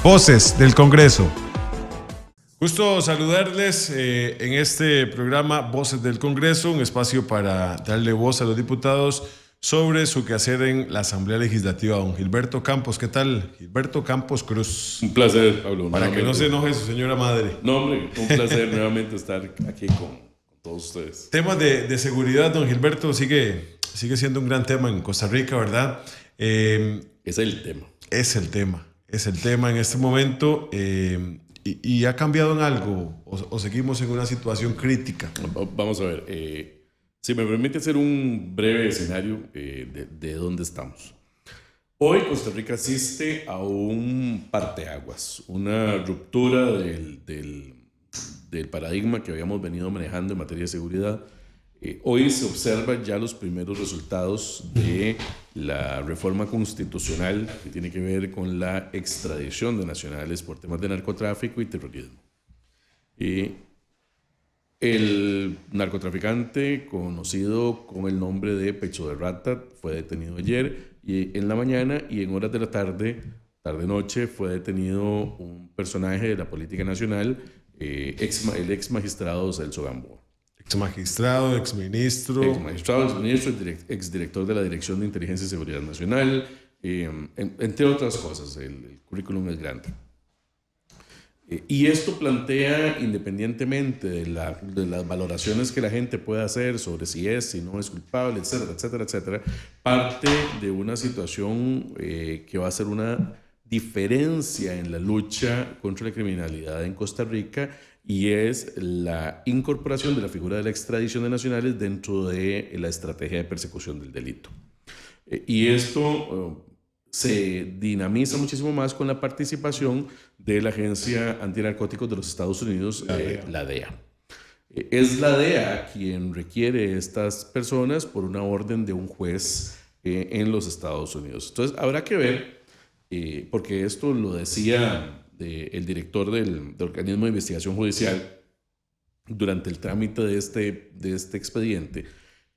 Voces del Congreso. Gusto saludarles en este programa Voces del Congreso, un espacio para darle voz a los diputados sobre su quehacer en la Asamblea Legislativa. Don Gilberto Campos, ¿qué tal? Gilberto Campos Cruz. Un placer, Pablo. Para que no se enoje su señora madre. No, hombre, un placer nuevamente estar aquí con todos ustedes. Temas de seguridad, don Gilberto, sigue siendo un gran tema en Costa Rica, ¿verdad? Es el tema. Es el tema en este momento. ¿Y ha cambiado en algo o seguimos en una situación crítica? Vamos a ver. Si me permite hacer un breve escenario de dónde estamos. Hoy Costa Rica asiste a un parteaguas, una ruptura del paradigma que habíamos venido manejando en materia de seguridad. Hoy se observan ya los primeros resultados de la reforma constitucional que tiene que ver con la extradición de nacionales por temas de narcotráfico y terrorismo. El narcotraficante conocido con el nombre de Pecho de Rata fue detenido ayer en la mañana, y en horas de la tarde-noche, fue detenido un personaje de la política nacional, el ex magistrado Celso Gamboa. Exmagistrado, exministro, exdirector de la Dirección de Inteligencia y Seguridad Nacional, entre otras cosas. El currículum es grande. Y esto plantea, independientemente de las valoraciones que la gente pueda hacer sobre si no es culpable, etcétera, etcétera, etcétera, parte de una situación que va a ser una diferencia en la lucha contra la criminalidad en Costa Rica, y es la incorporación de la figura de la extradición de nacionales dentro de la estrategia de persecución del delito. Y esto se dinamiza muchísimo más con la participación de la Agencia Antinarcóticos de los Estados Unidos, la DEA. Es la DEA quien requiere estas personas por una orden de un juez en los Estados Unidos. Entonces habrá que ver, porque esto lo decía el director del organismo de investigación judicial durante el trámite de este expediente,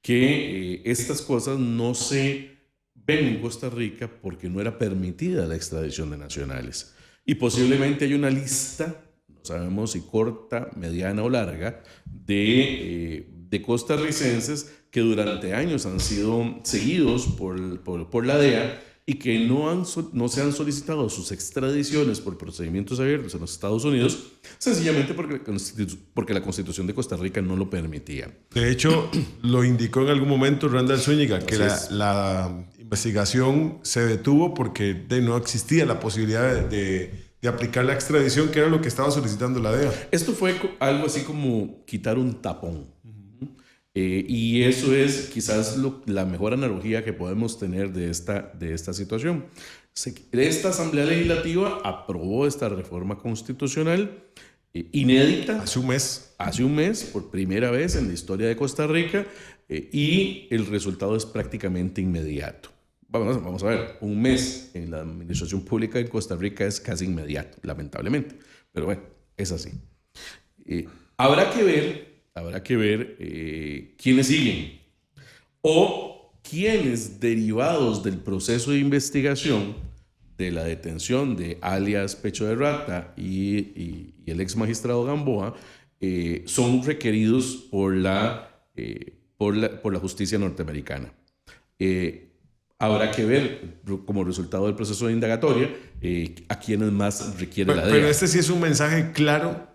que estas cosas no se ven en Costa Rica porque no era permitida la extradición de nacionales. Y posiblemente hay una lista, no sabemos si corta, mediana o larga, de costarricenses que durante años han sido seguidos por la DEA y que no se han solicitado sus extradiciones por procedimientos abiertos en los Estados Unidos, sencillamente porque la Constitución de Costa Rica no lo permitía. De hecho, lo indicó en algún momento Randall Zúñiga, que la investigación se detuvo porque no existía la posibilidad de aplicar la extradición, que era lo que estaba solicitando la DEA. Esto fue algo así como quitar un tapón. Y eso es quizás la mejor analogía que podemos tener de esta situación. Esta Asamblea Legislativa aprobó esta reforma constitucional inédita. Hace un mes, por primera vez en la historia de Costa Rica, y el resultado es prácticamente inmediato. Vamos a ver, un mes en la administración pública en Costa Rica es casi inmediato, lamentablemente. Pero bueno, es así. Habrá que ver quiénes siguen o quiénes, derivados del proceso de investigación de la detención de alias Pecho de Rata y el ex magistrado Gamboa, son requeridos por la justicia norteamericana. Habrá que ver, como resultado del proceso de indagatoria, a quiénes más requiere la DEA. Pero este sí es un mensaje claro.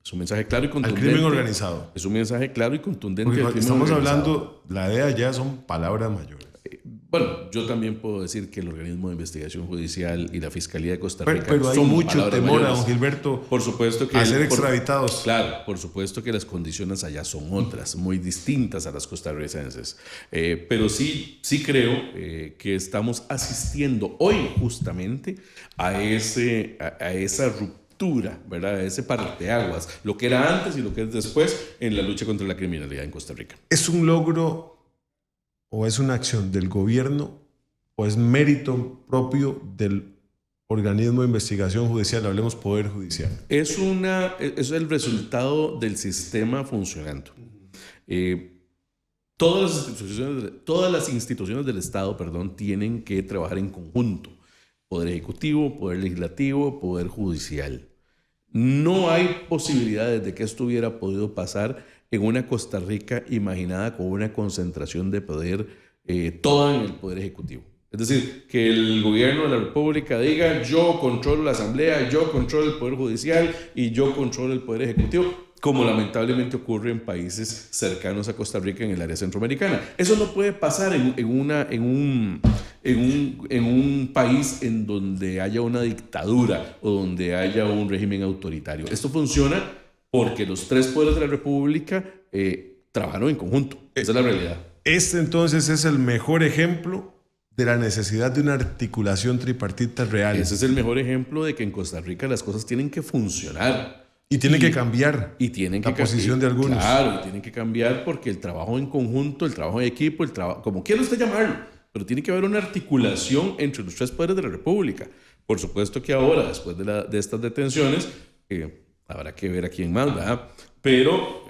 Es un mensaje claro y contundente. Al crimen organizado. Es un mensaje claro y contundente. Porque estamos hablando, la DEA ya son palabras mayores. Bueno, yo también puedo decir que el organismo de investigación judicial y la Fiscalía de Costa Rica pero hay mucho temor, a don Gilberto, por supuesto, que a ser extraditados. Claro, por supuesto que las condiciones allá son otras, muy distintas a las costarricenses. Pero sí creo que estamos asistiendo hoy justamente a esa ruptura, ¿verdad? Ese parteaguas, lo que era antes y lo que es después en la lucha contra la criminalidad en Costa Rica. ¿Es un logro o es una acción del gobierno o es mérito propio del organismo de investigación judicial? Hablemos Poder Judicial. Es el resultado del sistema funcionando. Todas las instituciones del Estado, tienen que trabajar en conjunto Poder ejecutivo, poder legislativo, poder judicial. No hay posibilidades de que esto hubiera podido pasar en una Costa Rica imaginada con una concentración de poder toda en el poder ejecutivo. Es decir, que el gobierno de la República diga: yo controlo la Asamblea, yo controlo el Poder Judicial y yo controlo el Poder Ejecutivo, como lamentablemente ocurre en países cercanos a Costa Rica en el área centroamericana. Eso no puede pasar en un país en donde haya una dictadura o donde haya un régimen autoritario. Esto funciona porque los tres poderes de la República trabajaron en conjunto. Esa es la realidad. Este entonces es el mejor ejemplo de la necesidad de una articulación tripartita real. Ese es el mejor ejemplo de que en Costa Rica las cosas tienen que funcionar. Y tiene que cambiar la posición de algunos. Claro, y tienen que cambiar porque el trabajo en conjunto, el trabajo en equipo, el trabajo, como quiera usted llamarlo, pero tiene que haber una articulación entre los tres poderes de la República. Por supuesto que ahora, después de estas detenciones, habrá que ver a quién más, ¿verdad? Pero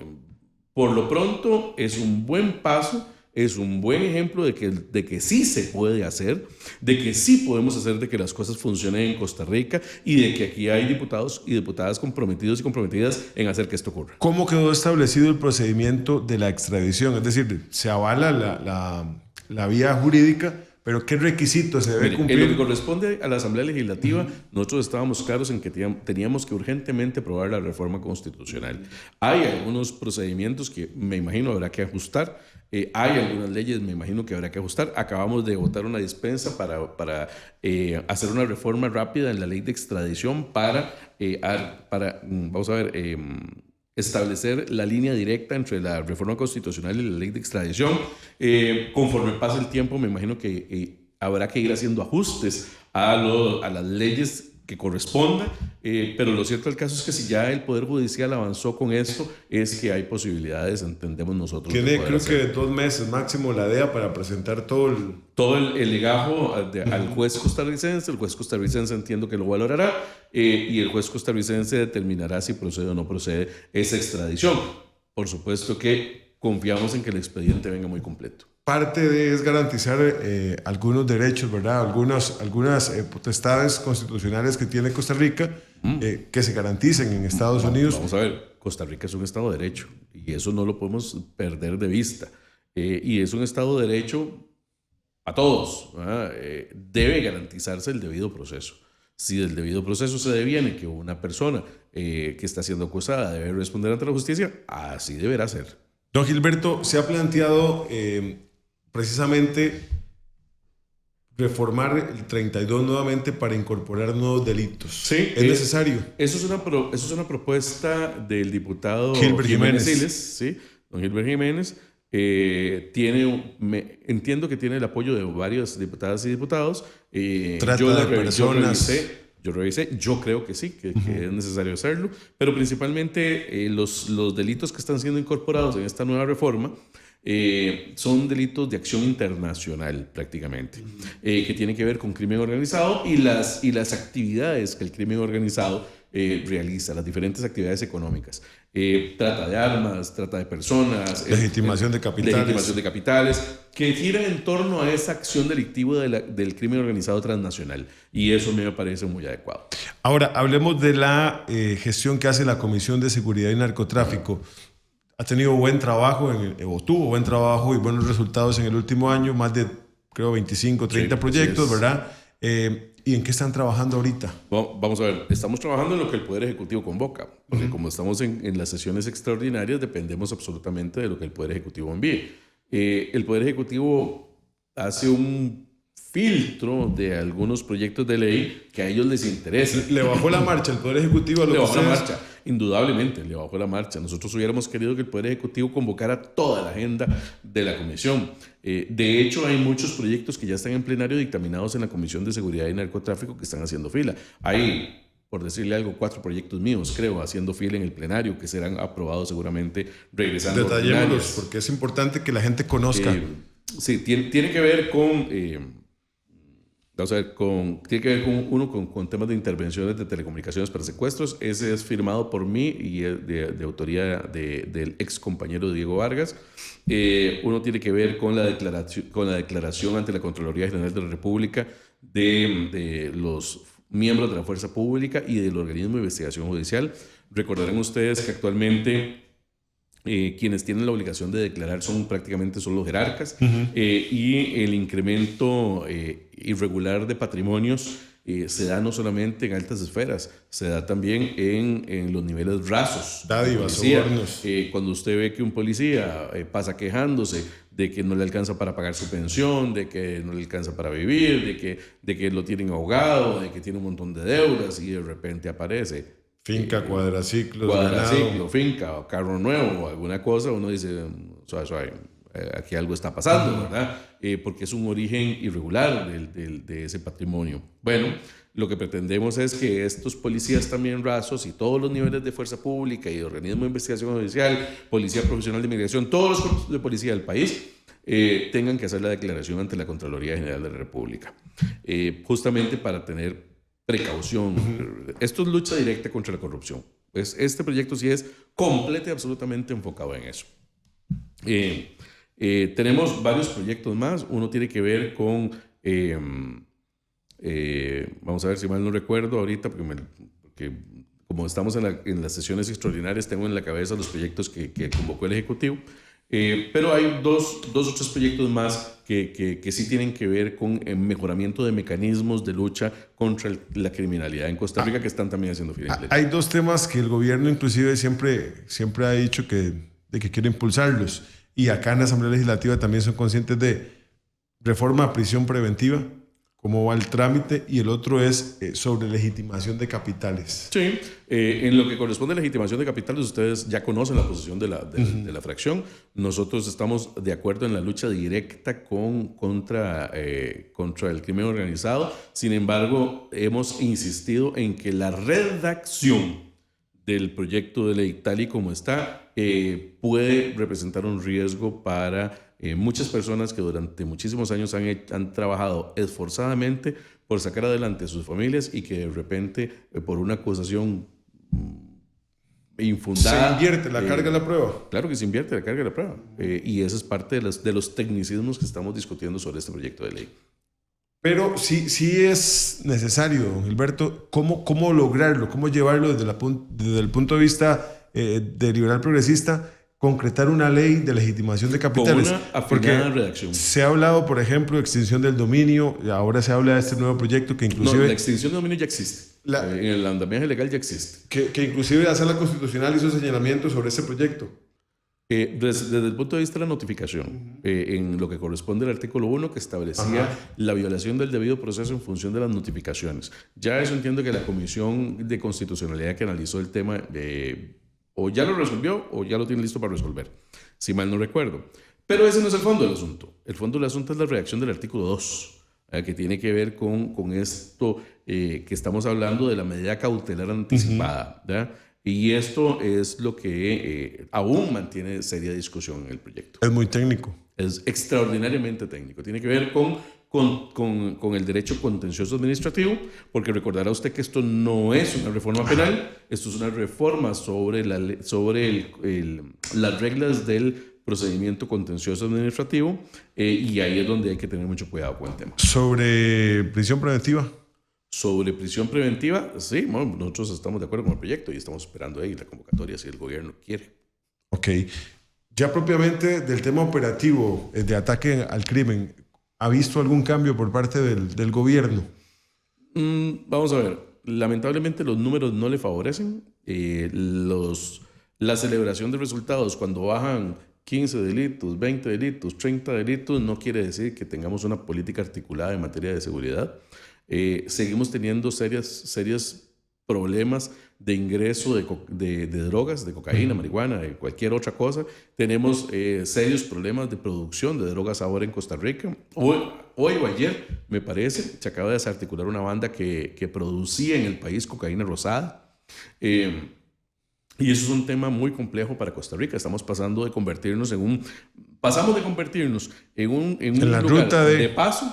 por lo pronto es un buen paso. Es un buen ejemplo de que sí se puede hacer, de que sí podemos hacer de que las cosas funcionen en Costa Rica y de que aquí hay diputados y diputadas comprometidos y comprometidas en hacer que esto ocurra. ¿Cómo quedó establecido el procedimiento de la extradición? Es decir, se avala la vía jurídica, pero ¿qué requisitos se debe cumplir? En lo que corresponde a la Asamblea Legislativa, nosotros estábamos claros en que teníamos que urgentemente aprobar la reforma constitucional. Hay algunos procedimientos que me imagino habrá que ajustar. Hay algunas leyes, me imagino que habrá que ajustar. Acabamos de votar una dispensa para hacer una reforma rápida en la ley de extradición para vamos a ver, establecer la línea directa entre la reforma constitucional y la ley de extradición. Conforme pase el tiempo, me imagino que habrá que ir haciendo ajustes a las leyes que corresponda, pero lo cierto del caso es que si ya el Poder Judicial avanzó con esto, es que hay posibilidades, entendemos nosotros. Tiene, creo que 2 meses máximo la DEA para presentar todo el legajo al juez costarricense. El juez costarricense entiendo que lo valorará y el juez costarricense determinará si procede o no procede esa extradición. Por supuesto que confiamos en que el expediente venga muy completo. Parte de es garantizar algunos derechos, ¿verdad? Algunas potestades constitucionales que tiene Costa Rica que se garanticen en Estados Unidos. Vamos a ver, Costa Rica es un Estado de Derecho y eso no lo podemos perder de vista. Y es un Estado de Derecho a todos. Debe garantizarse el debido proceso. Si del debido proceso se deviene que una persona que está siendo acusada debe responder ante la justicia, así deberá ser. Don Gilberto, se ha planteado precisamente reformar el 32 nuevamente para incorporar nuevos delitos. Sí, ¿Es necesario? Eso es una propuesta del diputado Gilbert Jiménez. Siles, ¿sí? Don Gilbert Jiménez. Entiendo que tiene el apoyo de varias diputadas y diputados. Trata de personas. Yo creo que sí, que es necesario hacerlo, pero principalmente los delitos que están siendo incorporados en esta nueva reforma son delitos de acción internacional prácticamente, que tienen que ver con crimen organizado y las actividades que el crimen organizado realiza, las diferentes actividades económicas. Trata de armas, trata de personas, legitimación de capitales, que giran en torno a esa acción delictiva del crimen organizado transnacional, y eso me parece muy adecuado. Ahora, hablemos de la gestión que hace la Comisión de Seguridad y Narcotráfico. Ha tenido buen trabajo, tuvo buen trabajo y buenos resultados en el último año, más de, creo, 25, 30 proyectos, ¿verdad? ¿Y en qué están trabajando ahorita? Bueno, vamos a ver, estamos trabajando en lo que el Poder Ejecutivo convoca, porque como estamos en las sesiones extraordinarias, dependemos absolutamente de lo que el Poder Ejecutivo envíe. El Poder Ejecutivo hace un filtro de algunos proyectos de ley que a ellos les interesa. ¿Le bajó la marcha el Poder Ejecutivo a lo Le que bajó la marcha, indudablemente, le bajó la marcha. Nosotros hubiéramos querido que el Poder Ejecutivo convocara toda la agenda de la Comisión. De hecho, hay muchos proyectos que ya están en plenario dictaminados en la Comisión de Seguridad y Narcotráfico que están haciendo fila. Hay, por decirle algo, 4 proyectos míos, creo, haciendo fila en el plenario, que serán aprobados seguramente regresando. Detallémoslos, porque es importante que la gente conozca. Sí, tiene que ver con... tiene que ver con temas de intervenciones de telecomunicaciones para secuestros. Ese es firmado por mí y es de autoría del ex compañero Diego Vargas. Uno tiene que ver con la declaración ante la Contraloría General de la República de los miembros de la fuerza pública y del organismo de investigación judicial. Recordarán ustedes que actualmente quienes tienen la obligación de declarar son prácticamente solo los jerarcas, y el incremento irregular de patrimonios se da no solamente en altas esferas, se da también en los niveles rasos. Dádivas, sobornos. Cuando usted ve que un policía pasa quejándose de que no le alcanza para pagar su pensión, de que no le alcanza para vivir, de que lo tienen ahogado, de que tiene un montón de deudas, y de repente aparece finca, cuadraciclo, finca o carro nuevo o alguna cosa, uno dice, suave, aquí algo está pasando, ¿verdad? Porque es un origen irregular de ese patrimonio. Bueno, lo que pretendemos es que estos policías también rasos y todos los niveles de fuerza pública y de organismo de investigación judicial, policía profesional de inmigración, todos los cuerpos de policía del país tengan que hacer la declaración ante la Contraloría General de la República, justamente para tener precaución. Esto es lucha directa contra la corrupción. Pues este proyecto sí es completo y absolutamente enfocado en eso. Tenemos varios proyectos más. Uno tiene que ver con, vamos a ver si mal no recuerdo ahorita, porque como estamos en las sesiones extraordinarias, tengo en la cabeza los proyectos que convocó el Ejecutivo. Pero hay dos o tres proyectos más que sí tienen que ver con el mejoramiento de mecanismos de lucha contra la criminalidad en Costa Rica, que están también haciendo fines. Hay dos temas que el gobierno inclusive siempre ha dicho que quiere impulsarlos, y acá en la Asamblea Legislativa también son conscientes de reforma a prisión preventiva, cómo va el trámite, y el otro es sobre legitimación de capitales. Sí, en lo que corresponde a legitimación de capitales, ustedes ya conocen la posición de la fracción. Nosotros estamos de acuerdo en la lucha directa contra el crimen organizado. Sin embargo, hemos insistido en que la redacción del proyecto de ley tal y como está puede representar un riesgo para muchas personas que durante muchísimos años han trabajado esforzadamente por sacar adelante a sus familias, y que de repente por una acusación infundada... ¿Se invierte la carga de la prueba? Claro que se invierte la carga de la prueba, y eso es parte de los tecnicismos que estamos discutiendo sobre este proyecto de ley. Pero sí es necesario, don Gilberto, ¿cómo lograrlo? ¿Cómo llevarlo desde el punto de vista de liberal progresista, concretar una ley de legitimación de capitales? Con una afinada redacción. Se ha hablado, por ejemplo, de extinción del dominio, y ahora se habla de este nuevo proyecto que inclusive... No, la extinción del dominio ya existe. En el andamiaje legal ya existe. Que inclusive la Sala Constitucional hizo señalamientos sobre ese proyecto. Desde el punto de vista de la notificación, en lo que corresponde al artículo 1, que establecía la violación del debido proceso en función de las notificaciones. Ya eso entiendo que la Comisión de Constitucionalidad que analizó el tema o ya lo resolvió o ya lo tiene listo para resolver, si mal no recuerdo. Pero ese no es el fondo del asunto. El fondo del asunto es la redacción del artículo 2, que tiene que ver con esto que estamos hablando de la medida cautelar anticipada, ¿verdad? Y esto es lo que aún mantiene seria discusión en el proyecto. Es muy técnico. Es extraordinariamente técnico. Tiene que ver con el derecho contencioso administrativo, porque recordará usted que esto no es una reforma penal, esto es una reforma sobre las reglas del procedimiento contencioso administrativo, y ahí es donde hay que tener mucho cuidado con el tema. ¿Sobre prisión preventiva? Sobre prisión preventiva, sí, bueno, nosotros estamos de acuerdo con el proyecto y estamos esperando ahí la convocatoria si el gobierno quiere. Ok. Ya propiamente del tema operativo de ataque al crimen, ¿ha visto algún cambio por parte del gobierno? Vamos a ver, lamentablemente los números no le favorecen. La celebración de resultados cuando bajan 15 delitos, 20 delitos, 30 delitos, no quiere decir que tengamos una política articulada en materia de seguridad. Seguimos teniendo serios problemas de ingreso de drogas, de cocaína, marihuana, de cualquier otra cosa. Tenemos serios problemas de producción de drogas ahora en Costa Rica. Hoy o ayer, me parece, se acaba de desarticular una banda que producía en el país cocaína rosada. Y eso es un tema muy complejo para Costa Rica. Estamos pasando de convertirnos en un lugar de paso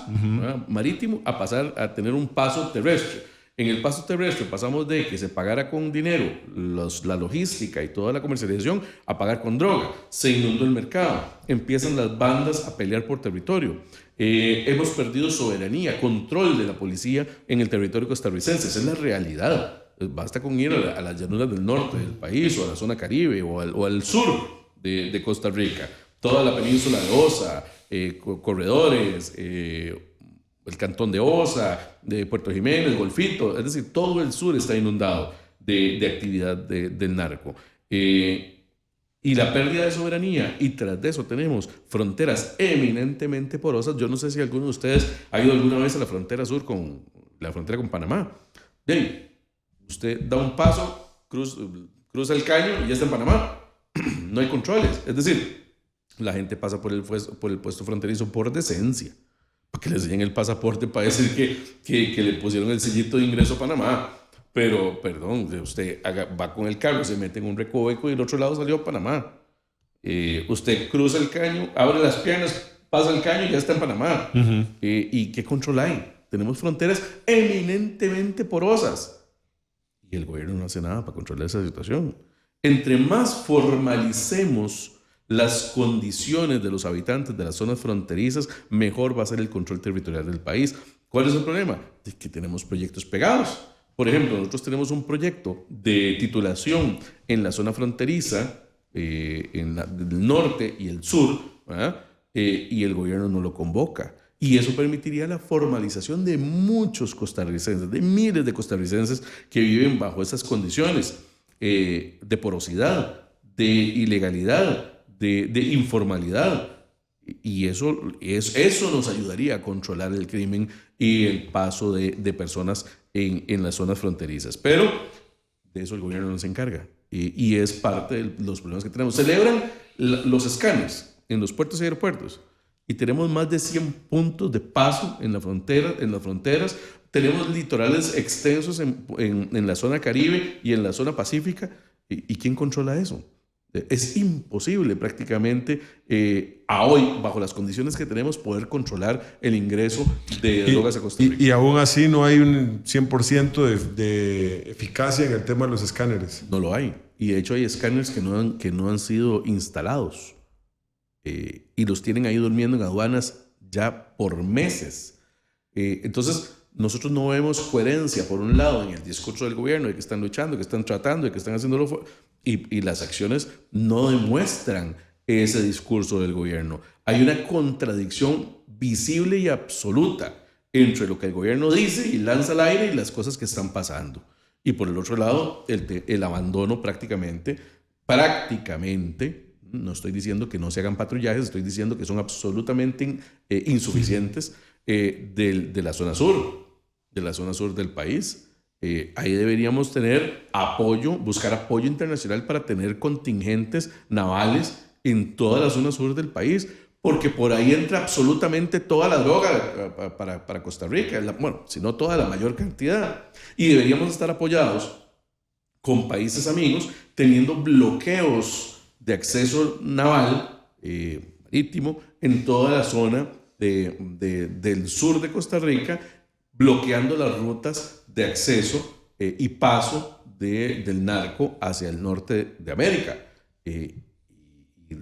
marítimo a pasar a tener un paso terrestre. En el paso terrestre pasamos de que se pagara con dinero la logística y toda la comercialización a pagar con droga. Se inundó el mercado. Empiezan las bandas a pelear por territorio. Hemos perdido soberanía, control de la policía en el territorio costarricense. Esa es la realidad. Basta con ir a las llanuras del norte del país o a la zona Caribe o al sur de Costa Rica. Toda la península de Osa, corredores, el cantón de Osa, de Puerto Jiménez, Golfito, es decir, todo el sur está inundado de actividad del narco. Y la pérdida de soberanía, y tras de eso tenemos fronteras eminentemente porosas. Yo no sé si alguno de ustedes ha ido alguna vez a la frontera sur con la frontera con Panamá. Usted da un paso, cruza el caño y ya está en Panamá. No hay controles, es decir, la gente pasa por el puesto fronterizo por decencia, para que les den el pasaporte para decir que le pusieron el sellito de ingreso a Panamá. Pero, perdón, usted va con el carro, se mete en un recoveco y del otro lado salió a Panamá. Usted cruza el caño, abre las piernas, pasa el caño y ya está en Panamá. ¿Y qué control hay? Tenemos fronteras eminentemente porosas. Y el gobierno no hace nada para controlar esa situación. Entre más formalicemos las condiciones de los habitantes de las zonas fronterizas, mejor va a ser el control territorial del país. ¿Cuál es el problema? Es que tenemos proyectos pegados. Por ejemplo, nosotros tenemos un proyecto de titulación en la zona fronteriza, del norte y el sur, y el gobierno no lo convoca. Y eso permitiría la formalización de muchos costarricenses, de miles de costarricenses que viven bajo esas condiciones de porosidad, de ilegalidad, de informalidad. Y eso nos ayudaría a controlar el crimen y el paso de personas en las zonas fronterizas. Pero de eso el gobierno no se encarga. Y es parte de los problemas que tenemos. Celebran los escáneres en los puertos y aeropuertos. Y tenemos más de 100 puntos de paso en las fronteras. Tenemos litorales extensos en la zona Caribe y en la zona Pacífica. ¿Y quién controla eso? Es imposible prácticamente a hoy, bajo las condiciones que tenemos, poder controlar el ingreso de drogas a Costa Rica. Y aún así no hay un 100% de eficacia en el tema de los escáneres. No lo hay. Y de hecho hay escáneres que no han sido instalados. Y los tienen ahí durmiendo en aduanas ya por meses. Entonces, nosotros no vemos coherencia, por un lado, en el discurso del gobierno de que están luchando, que están tratando, de que están haciéndolo, y las acciones no demuestran ese discurso del gobierno. Hay una contradicción visible y absoluta entre lo que el gobierno dice y lanza al aire y las cosas que están pasando. Y por el otro lado, el abandono prácticamente, no estoy diciendo que no se hagan patrullajes, estoy diciendo que son absolutamente insuficientes de la zona sur del país. Ahí deberíamos tener buscar apoyo internacional para tener contingentes navales en toda la zona sur del país, porque por ahí entra absolutamente toda la droga para Costa Rica, si no toda, la mayor cantidad. Y deberíamos estar apoyados con países amigos, teniendo bloqueos de acceso naval, marítimo, en toda la zona del sur de Costa Rica, bloqueando las rutas de acceso y paso del narco hacia el norte de América. Y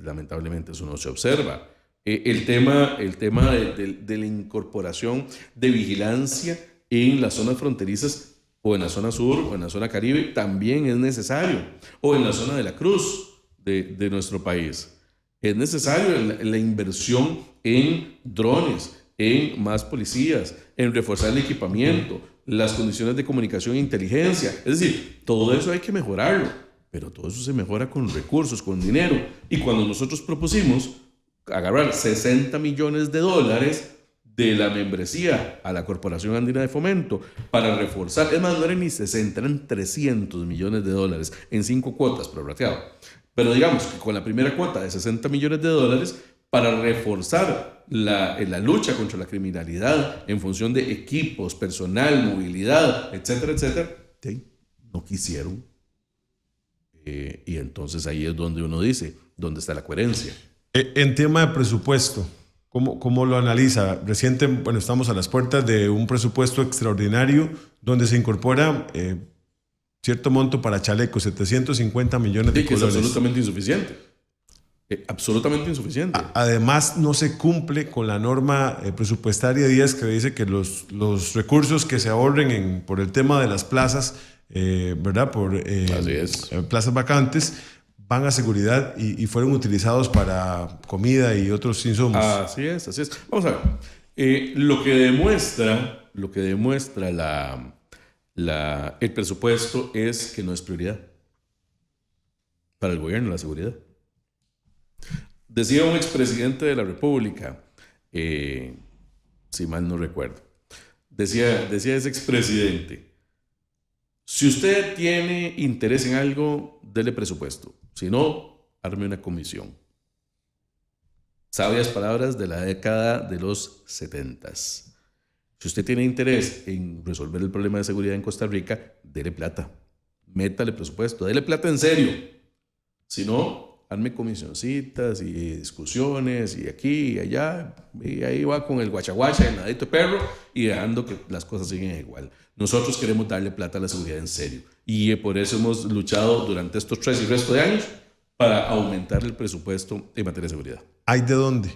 lamentablemente eso no se observa. El tema de la incorporación de vigilancia en las zonas fronterizas, o en la zona sur, o en la zona Caribe, también es necesario. O en la zona de la Cruz de nuestro país. Es necesario la inversión en drones, en más policías, en reforzar el equipamiento, las condiciones de comunicación e inteligencia. Es decir, todo eso hay que mejorarlo, pero todo eso se mejora con recursos, con dinero. Y cuando nosotros propusimos agarrar $60 millones de la membresía a la Corporación Andina de Fomento para reforzar, es más, no eran ni 60, eran $300 millones en 5 cuotas prorrateado. Pero digamos que con la primera cuota de $60 millones para reforzar la lucha contra la criminalidad en función de equipos, personal, movilidad, etcétera, etcétera, no quisieron. Y entonces ahí es donde uno dice, ¿dónde está la coherencia? En tema de presupuesto, ¿cómo lo analiza? Estamos a las puertas de un presupuesto extraordinario donde se incorpora cierto monto para chalecos, 750 millones de que es colones. absolutamente insuficiente. Absolutamente insuficiente. Además, no se cumple con la norma presupuestaria 10 que dice que los recursos que se ahorren por el tema de las plazas, ¿verdad? Por Así es. Plazas vacantes, van a seguridad y fueron utilizados para comida y otros insumos. Así es, así es. Vamos a ver. Lo que demuestra el presupuesto es que no es prioridad para el gobierno la seguridad. Decía un expresidente de la República, si mal no recuerdo, decía ese expresidente: si usted tiene interés en algo, dele presupuesto. Si no, arme una comisión. Sabias palabras de la década de los 70s. Si usted tiene interés en resolver el problema de seguridad en Costa Rica, dele plata. Métale presupuesto, dele plata en serio. Si no, arme comisioncitas y discusiones y aquí y allá, y ahí va con el guachaguacha, el nadito de perro, y dejando que las cosas siguen igual. Nosotros queremos darle plata a la seguridad en serio, y por eso hemos luchado durante estos 3 y resto de años para aumentar el presupuesto en materia de seguridad. ¿Hay de dónde?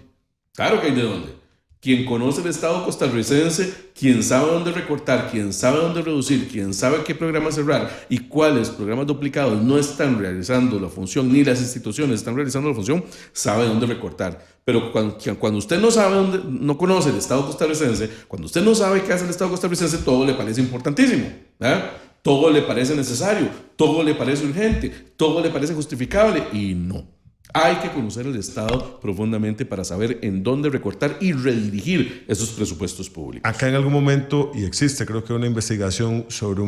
Claro que hay de dónde. Quien conoce el Estado costarricense, quien sabe dónde recortar, quien sabe dónde reducir, quien sabe qué programas cerrar y cuáles programas duplicados no están realizando la función, ni las instituciones están realizando la función, sabe dónde recortar. Pero cuando usted no sabe dónde, no conoce el Estado costarricense, cuando usted no sabe qué hace el Estado costarricense, todo le parece importantísimo, ¿verdad? Todo le parece necesario, todo le parece urgente, todo le parece justificable, y no. Hay que conocer el Estado profundamente para saber en dónde recortar y redirigir esos presupuestos públicos. Acá en algún momento, y existe creo que una investigación sobre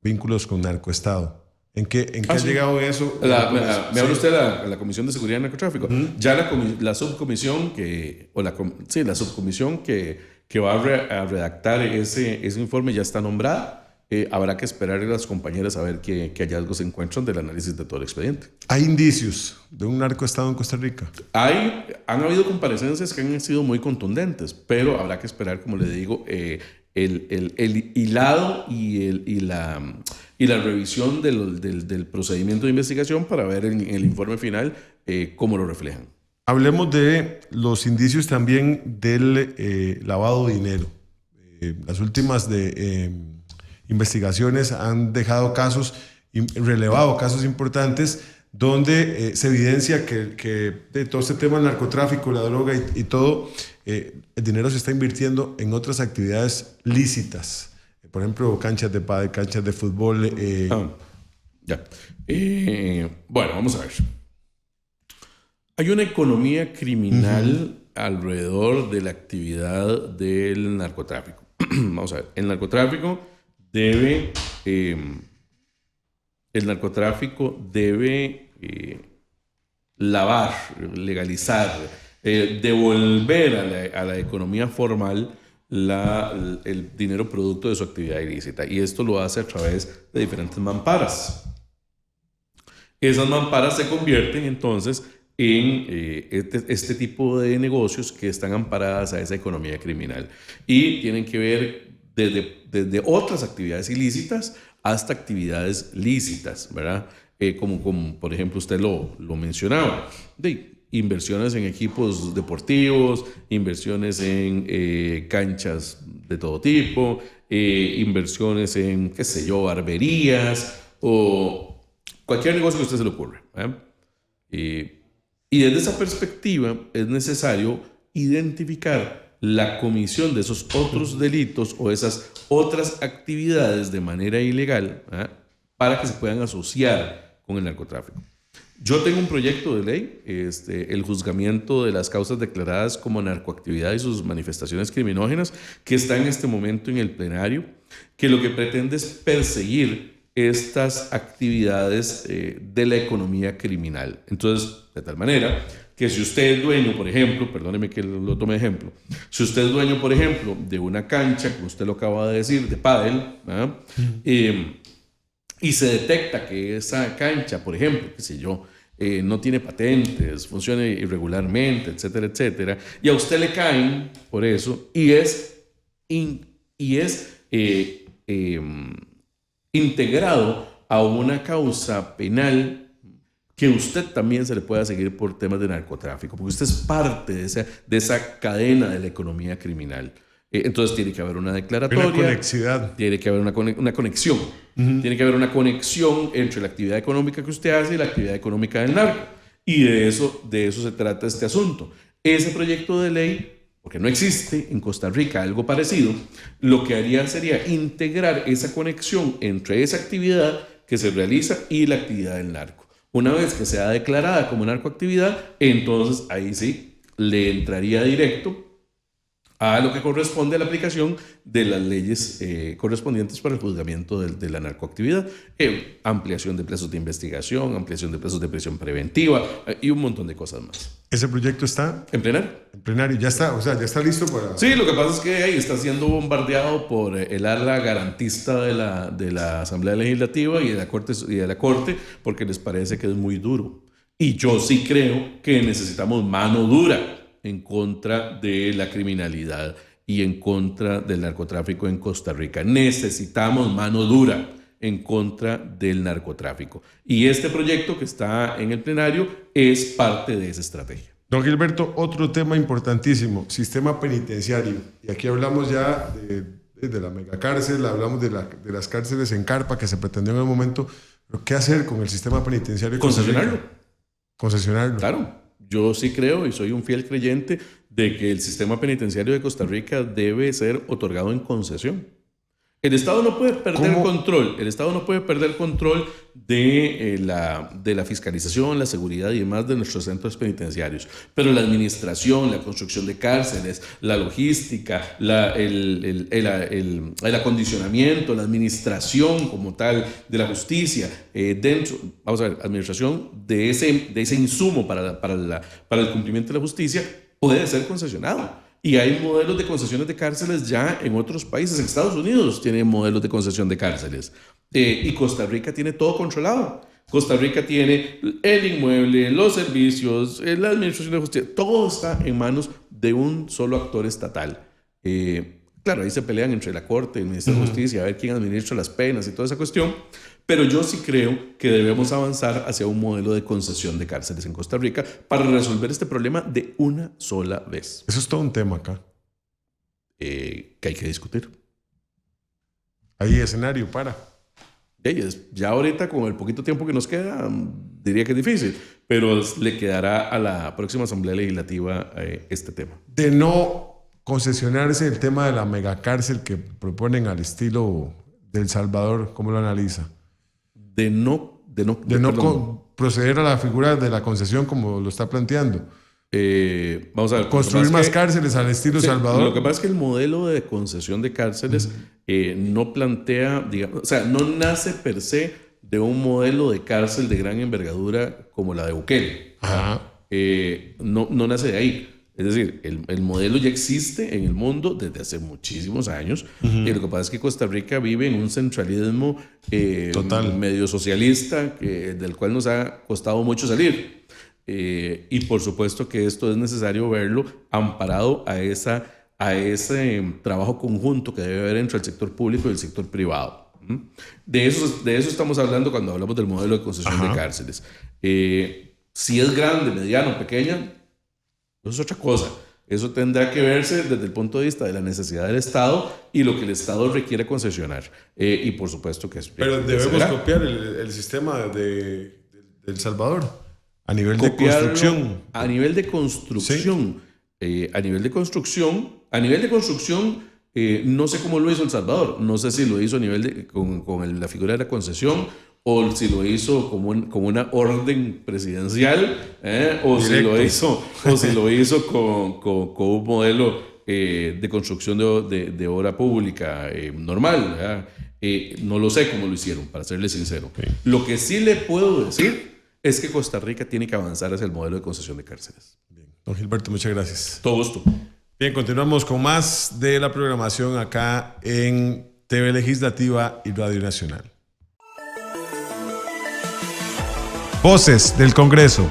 vínculos con narcoestado. ¿En qué ha llegado eso? Me habla usted de la Comisión de Seguridad y Narcotráfico. Ya la subcomisión que va a redactar ese informe ya está nombrada. Habrá que esperar a las compañeras a ver qué hallazgos se encuentran del análisis de todo el expediente. ¿Hay indicios de un narcoestado en Costa Rica? Han habido comparecencias que han sido muy contundentes, pero habrá que esperar, como le digo, el hilado y la revisión del procedimiento de investigación para ver en el informe final cómo lo reflejan. Hablemos de los indicios también del lavado de dinero. Las últimas investigaciones han relevado casos importantes donde se evidencia que de todo este tema del narcotráfico, la droga y todo, el dinero se está invirtiendo en otras actividades lícitas. Por ejemplo, canchas de pádel, canchas de fútbol. Bueno, vamos a ver. Hay una economía criminal alrededor de la actividad del narcotráfico. Vamos a ver. El narcotráfico debe lavar, legalizar, devolver a la economía formal el dinero producto de su actividad ilícita. Y esto lo hace a través de diferentes mamparas. Esas mamparas se convierten entonces en este tipo de negocios que están amparadas a esa economía criminal y tienen que ver desde otras actividades ilícitas hasta actividades lícitas, ¿verdad? Como por ejemplo usted lo mencionaba, inversiones en equipos deportivos, inversiones en canchas de todo tipo, inversiones en, qué sé yo, barberías o cualquier negocio que a usted se le ocurra, ¿verdad? Y desde esa perspectiva es necesario identificar la comisión de esos otros delitos o esas otras actividades de manera ilegal, ¿eh? Para que se puedan asociar con el narcotráfico. Yo tengo un proyecto de ley, el juzgamiento de las causas declaradas como narcoactividad y sus manifestaciones criminógenas, que está en este momento en el plenario, que lo que pretende es perseguir estas actividades de la economía criminal. Entonces, de tal manera que si usted es dueño, por ejemplo, perdóneme que lo tome de ejemplo, si usted es dueño, por ejemplo, de una cancha, como usted lo acaba de decir, de pádel, y se detecta que esa cancha, por ejemplo, qué sé yo, no tiene patentes, funciona irregularmente, etcétera, etcétera, y a usted le caen por eso, y es integrado a una causa penal que usted también se le pueda seguir por temas de narcotráfico, porque usted es parte de esa cadena de la economía criminal. Entonces tiene que haber una declaratoria. Una conexidad. Tiene que haber una conexión. Tiene que haber una conexión entre la actividad económica que usted hace y la actividad económica del narco. Y de eso se trata este asunto. Ese proyecto de ley, porque no existe en Costa Rica algo parecido, lo que haría sería integrar esa conexión entre esa actividad que se realiza y la actividad del narco. Una vez que sea declarada como narcoactividad, entonces ahí sí le entraría directo a lo que corresponde a la aplicación de las leyes correspondientes para el juzgamiento de la narcoactividad, ampliación de plazos de investigación, ampliación de plazos de prisión preventiva y un montón de cosas más. ¿Ese proyecto está? ¿En plenario? En plenario, ya está, o sea, ya está listo para... Sí, lo que pasa es que ahí está siendo bombardeado por el ala garantista de la Asamblea Legislativa y de la Corte porque les parece que es muy duro. Y yo sí creo que necesitamos mano dura en contra de la criminalidad y en contra del narcotráfico en Costa Rica. Necesitamos mano dura en contra del narcotráfico. Y este proyecto que está en el plenario es parte de esa estrategia. Don Gilberto, otro tema importantísimo, sistema penitenciario. Y aquí hablamos ya de la megacárcel, hablamos de las cárceles en carpa que se pretendió en el momento. Pero ¿qué hacer con el sistema penitenciario? Concesionarlo. Claro. Yo sí creo y soy un fiel creyente de que el sistema penitenciario de Costa Rica debe ser otorgado en concesión. El Estado no puede perder control. El Estado no puede perder control de la fiscalización, la seguridad y demás de nuestros centros penitenciarios. Pero la administración, la construcción de cárceles, la logística, el acondicionamiento, la administración como tal de la justicia, vamos a ver, administración de ese insumo para el cumplimiento de la justicia puede ser concesionado. Y hay modelos de concesiones de cárceles ya en otros países. En Estados Unidos tiene modelos de concesión de cárceles. Y Costa Rica tiene todo controlado. Costa Rica tiene el inmueble, los servicios, la administración de justicia. Todo está en manos de un solo actor estatal. Claro, ahí se pelean entre la Corte y el Ministerio de Justicia a ver quién administra las penas y toda esa cuestión. Pero yo sí creo que debemos avanzar hacia un modelo de concesión de cárceles en Costa Rica para resolver este problema de una sola vez. Eso es todo un tema acá. Que hay que discutir. ¿Hay escenario para? Ya ahorita, con el poquito tiempo que nos queda, diría que es difícil, pero le quedará a la próxima Asamblea Legislativa este tema. De no concesionarse el tema de la megacárcel que proponen al estilo de El Salvador, ¿cómo lo analiza? De no proceder a la figura de la concesión como lo está planteando. Vamos a ver. Construir más cárceles al estilo Salvador. Lo que pasa es que el modelo de concesión de cárceles no plantea, digamos, o sea, no nace per se de un modelo de cárcel de gran envergadura como la de Bukele. No nace de ahí. Es decir, el modelo ya existe en el mundo desde hace muchísimos años. Y lo que pasa es que Costa Rica vive en un centralismo total, medio socialista, del cual nos ha costado mucho salir. Y por supuesto que esto es necesario verlo amparado a ese trabajo conjunto que debe haber entre el sector público y el sector privado. De eso estamos hablando cuando hablamos del modelo de concesión de cárceles. Si es grande, mediano, pequeña, eso es otra cosa. Eso tendrá que verse desde el punto de vista de la necesidad del Estado y lo que el Estado requiere concesionar. Y por supuesto que es... Pero debemos copiar el sistema de El Salvador a nivel de construcción. A nivel de construcción. Sí. A nivel de construcción, no sé cómo lo hizo El Salvador. No sé si lo hizo a nivel con la figura de la concesión, o si lo hizo como una orden presidencial, o si lo hizo con un modelo de construcción de obra pública normal. No lo sé cómo lo hicieron, para serle sincero. Sí. Lo que sí le puedo decir es que Costa Rica tiene que avanzar hacia el modelo de concesión de cárceles. Bien. Don Gilberto, muchas gracias. Todo gusto. Bien, continuamos con más de la programación acá en TV Legislativa y Radio Nacional. Voces del Congreso.